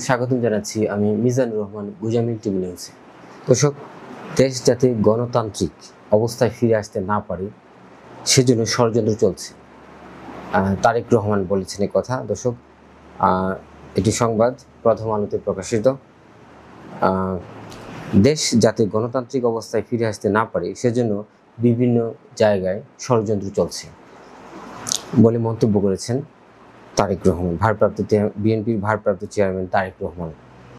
স্বাগতম জানাচ্ছি আমি মিজানুর রহমান গুজামিল টিভি নিউজে। দর্শক, দেশ যাতে গণতান্ত্রিক অবস্থায় ফিরে আসতে না পারে সেজন্য ষড়যন্ত্র চলছে, তারেক রহমান বলেছেন এই কথা। দর্শক, এটি সংবাদ প্রথম আলোতে প্রকাশিত। দেশ যাতে গণতান্ত্রিক অবস্থায় ফিরে আসতে না পারে সেজন্য বিভিন্ন জায়গায় ষড়যন্ত্র চলছে বলে মন্তব্য করেছেন তারেক রহমান, বিএনপির ভারপ্রাপ্ত চেয়ারম্যান তারেক রহমান।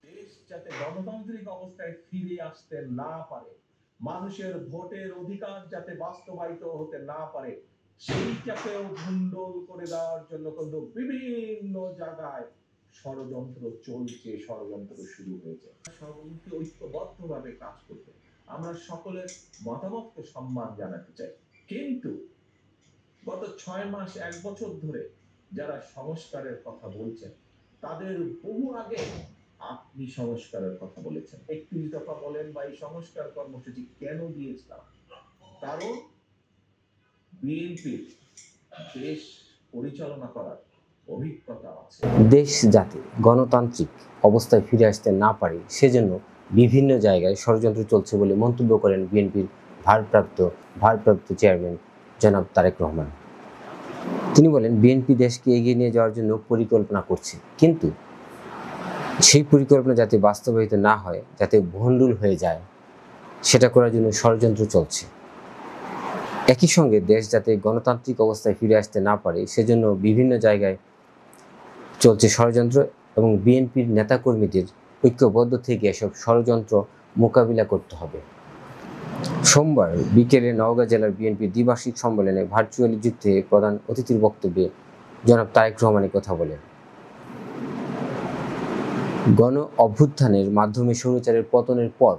দেশ যাতে গণতান্ত্রিক অবস্থায় ফিরে আসতে না পারে, মানুষের ভোটের অধিকার যাতে বাস্তবায়িত হতে না পারে, সেইটাকেও ভণ্ডুল করে দেওয়ার জন্য কিন্তু বিভিন্ন জায়গায় ষড়যন্ত্র চলছে, ষড়যন্ত্র শুরু হয়েছে। সকলকে ঐক্যবদ্ধভাবে কাজ করতে আমরা সকলের মতামতকে সম্মান জানাতে চাই, কিন্তু গত 6 মাস 1 বছর ধরে যারা সংস্কারের কথা বলছেন তাদের বহু আগে আপনি সংস্কারের কথা বলেছেন। 31 দফা বলেন বা এই সংস্কার কর্মসূচি কেন দিয়েছিলাম? কারণ বিএনপির দেশ পরিচালনা করার অভিজ্ঞতা আছে। দেশ যাতে গণতান্ত্রিক অবস্থায় ফিরে আসতে না পারে সেজন্য বিভিন্ন জায়গায় ষড়যন্ত্র চলছে বলে মন্তব্য করেন বিএনপির ভারপ্রাপ্ত চেয়ারম্যান জনাব তারেক রহমান। তিনি বলেন, বিএনপি দেশকে এগিয়ে নিয়ে যাওয়ার জন্য পরিকল্পনা করছে, কিন্তু সেই পরিকল্পনা যাতে বাস্তবায়িত না হয়, যাতে ভণ্ডুল হয়ে যায়, সেটা করার জন্য ষড়যন্ত্র চলছে। একই সঙ্গে দেশ যাতে গণতান্ত্রিক অবস্থায় ফিরে আসতে না পারে সেজন্য বিভিন্ন জায়গায় চলছে ষড়যন্ত্র এবং বিএনপির নেতাকর্মীদের ঐক্যবদ্ধ থেকে এসব ষড়যন্ত্র মোকাবিলা করতে হবে। সোমবার বিকেলে নওগাঁ জেলার বিএনপির দ্বিবার্ষিক সম্মেলনে ভার্চুয়ালি যুক্ত হয়ে প্রধান অতিথির বক্তব্যে জনাব তারেক রহমান কথা বলেন। গণ অভ্যুত্থানের মাধ্যমে স্বৈরাচারের পতনের পর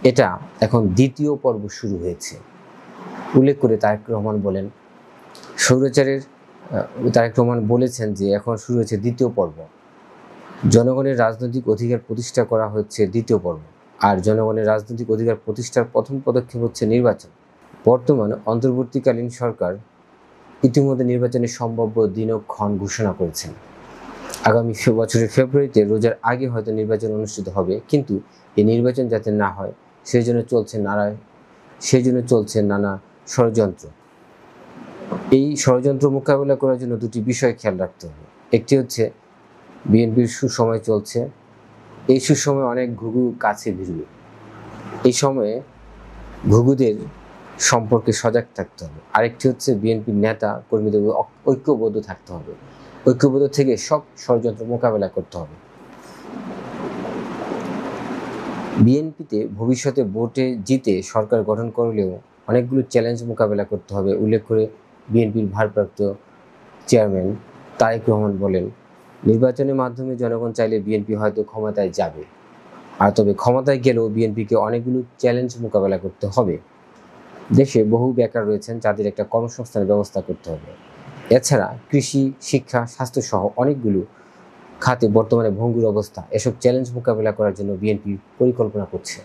এটা এখন দ্বিতীয় পর্ব শুরু হয়েছে উল্লেখ করে তারেক রহমান বলেছেন যে এখন শুরু হয়েছে দ্বিতীয় পর্ব। জনগণের রাজনৈতিক অধিকার প্রতিষ্ঠা করা হচ্ছে দ্বিতীয় পর্ব, আর জনগণের রাজনৈতিক অধিকার প্রতিষ্ঠার প্রথম পদক্ষেপ হচ্ছে নির্বাচন। বর্তমান অন্তর্বর্তীকালীন সরকার ইতিমধ্যে নির্বাচনের সম্ভাব্য দিনক্ষণ ঘোষণা করেছেন। আগামী বছরের ফেব্রুয়ারিতে রোজার আগে হয়তো নির্বাচন অনুষ্ঠিত হবে, কিন্তু এই নির্বাচন যাতে না হয় সেজন্য চলছে নানা ষড়যন্ত্র। এই ষড়যন্ত্র মোকাবেলা করার জন্য দুটি বিষয় খেয়াল রাখতে হবে। একটি হচ্ছে বিএনপির সুসময় চলছে, এই সুসময়ে অনেক ঘুঘু কাছে ভিড়বে। এই সময়ে ঘুঘুদের সম্পর্কে সজাগ থাকতে হবে। আরেকটি হচ্ছে বিএনপির নেতা কর্মীদের ঐক্যবদ্ধ থাকতে হবে। ঐক্যবদ্ধ থেকে সব ষড়যন্ত্র মোকাবেলা করতে হবে। বিএনপিতে ভবিষ্যতে ভোটে জিতে সরকার গঠন করলেও অনেকগুলো চ্যালেঞ্জ মোকাবেলা করতে হবে উল্লেখ করে বিএনপির ভারপ্রাপ্ত চেয়ারম্যান তারেক রহমান বলেন, নির্বাচনের মাধ্যমে জনগণ চাইলে বিএনপি হয়তো ক্ষমতায় যাবে, আর তবে ক্ষমতায় গেলেও বিএনপিকে অনেকগুলো চ্যালেঞ্জ মোকাবেলা করতে হবে। দেশে বহু বেকার রয়েছেন, যাদের একটা কর্মসংস্থানের ব্যবস্থা করতে হবে। এছাড়া কৃষি, শিক্ষা, স্বাস্থ্য সহ অনেকগুলো খাতে বর্তমানে ভঙ্গুর অবস্থা। এসব চ্যালেঞ্জ মোকাবেলা করার জন্য বিএনপি পরিকল্পনা করছে।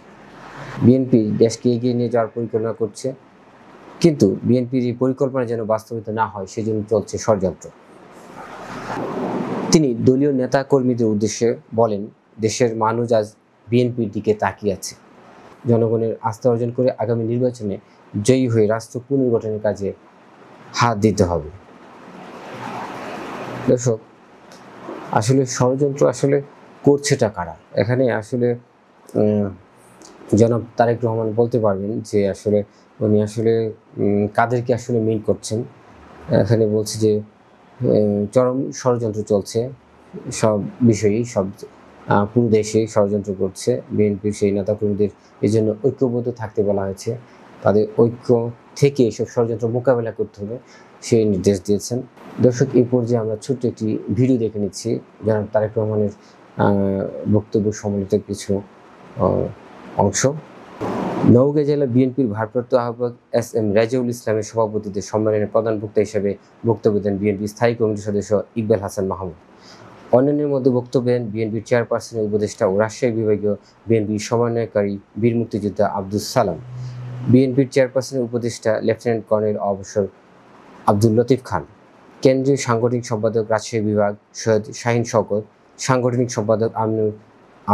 বিএনপি দেশকে এগিয়ে নিয়ে যাওয়ার পরিকল্পনা করছে, কিন্তু বিএনপির এই পরিকল্পনা যেন বাস্তবায়িত না হয় সেজন্য চলছে ষড়যন্ত্র। তিনি দলীয় নেতা কর্মীদের উদ্দেশ্যে বলেন, দেশের মানুষ আজ বিএনপির দিকে তাকিয়ে আছে। জনগণের আস্থা অর্জন করে আগামী নির্বাচনে জয়ী হয়ে রাষ্ট্র পুনর্গঠনের কাজে হাত দিতে হবে। দর্শক, আসলে ষড়যন্ত্র করছেটা কারা? এখানে জনাব তারেক রহমান বলতে পারবেন যে উনি কাদেরকে মিন করছেন। এখানে বলছে যে চরম ষড়যন্ত্র চলছে, সব বিষয়েই পুরো দেশে ষড়যন্ত্র করছে। বিএনপির সেই নেতাকর্মীদের এই জন্য ঐক্যবদ্ধ থাকতে বলা হয়েছে, তাদের ঐক্য থেকে এসব ষড়যন্ত্র মোকাবেলা করতে হবে সেই নির্দেশ দিয়েছেন। দর্শক, এই পর্যায়ে আমরা ছোট্ট একটি ভিডিও দেখে নিচ্ছি জনাব তারেক রহমানের বক্তব্য সম্বলিত কিছু অংশ। নওগাঁ জেলা বিএনপির ভারপ্রাপ্ত আহ্বায়ক এস.এম. রাজিউল ইসলামের সভাপতিত্বে সম্মেলনের প্রধান বক্তা হিসেবে বক্তব্য দেন বিএনপির স্থায়ী কমিটির সদস্য ইকবাল হাসান মাহমুদ। অন্যান্যের মধ্যে বক্তব্য দেন বিএনপির চেয়ারপারসনের উপদেষ্টা ও রাজশাহী বিভাগীয় বিএনপির সমন্বয়কারী বীর মুক্তিযোদ্ধা আব্দুল সালাম, বিএনপির চেয়ারপারসনের উপদেষ্টা লেফটেন্যান্ট কর্নেল অবসর আব্দুল লতিফ খান, কেন্দ্রীয় সাংগঠনিক সম্পাদক রাজশাহী বিভাগ সৈয়দ শাহিন শওকত, সাংগঠনিক সম্পাদক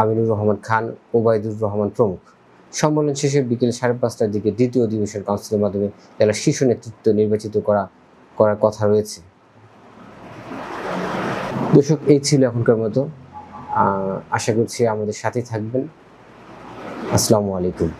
আমিনুর রহমান খান, ওবায়দুর রহমান প্রমুখ। সম্মেলন শেষে বিকেল 5:30টার দিকে দ্বিতীয় অধিবেশন কাউন্সিলের মাধ্যমে জেলার শীর্ষ নেতৃত্ব নির্বাচিত করার কথা রয়েছে। দর্শক, এই ছিল এখনকার মতো। আশা করছি আমাদের সাথে থাকবেন। আসসালামু আলাইকুম।